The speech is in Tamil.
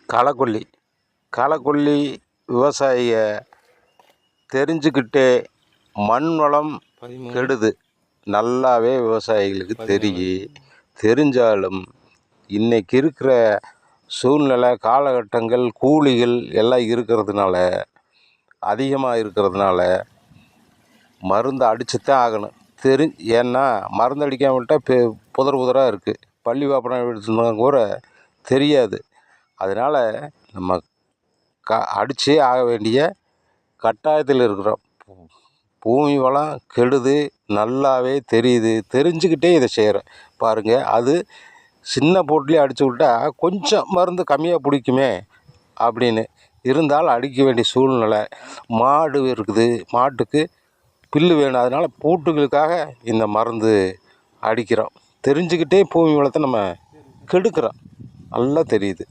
களக்கொல்லி களக்கொல்லி விவசாயிக தெரிஞ்சுக்கிட்டே மண் வளம் கெடுது நல்லாவே விவசாயிகளுக்கு தெரிஞ்சாலும் இன்றைக்கி இருக்கிற சூழ்நிலை காலகட்டங்கள் கூலிகள் எல்லாம் இருக்கிறதுனால அதிகமாக இருக்கிறதுனால மருந்து அடிச்சுத்தான் ஆகணும். ஏன்னா மருந்து அடிக்காமல் விட்டால் புதர் புதராக இருக்குது. பள்ளி பாப்பனம் எடுத்துனா கூட தெரியாது. அதனால் நம்ம அடித்தே ஆக வேண்டிய கட்டாயத்தில் இருக்கிறோம். பூமி வளம் கெடுது நல்லாவே தெரியுது. தெரிஞ்சுக்கிட்டே இதை செய்கிறோம் பாருங்கள். அது சின்ன போட்லேயே அடித்து விட்டா கொஞ்சம் மருந்து கம்மியாக பிடிக்குமே அப்படின்னு இருந்தாலும் அடிக்க வேண்டிய சூழ்நிலை. மாடு இருக்குது, மாட்டுக்கு புல்லு வேணும். அதனால் பூட்டுகளுக்காக இந்த மருந்து அடிக்கிறோம். தெரிஞ்சுக்கிட்டே பூமி வளத்தை நம்ம கெடுக்கிறோம். நல்லா தெரியுது.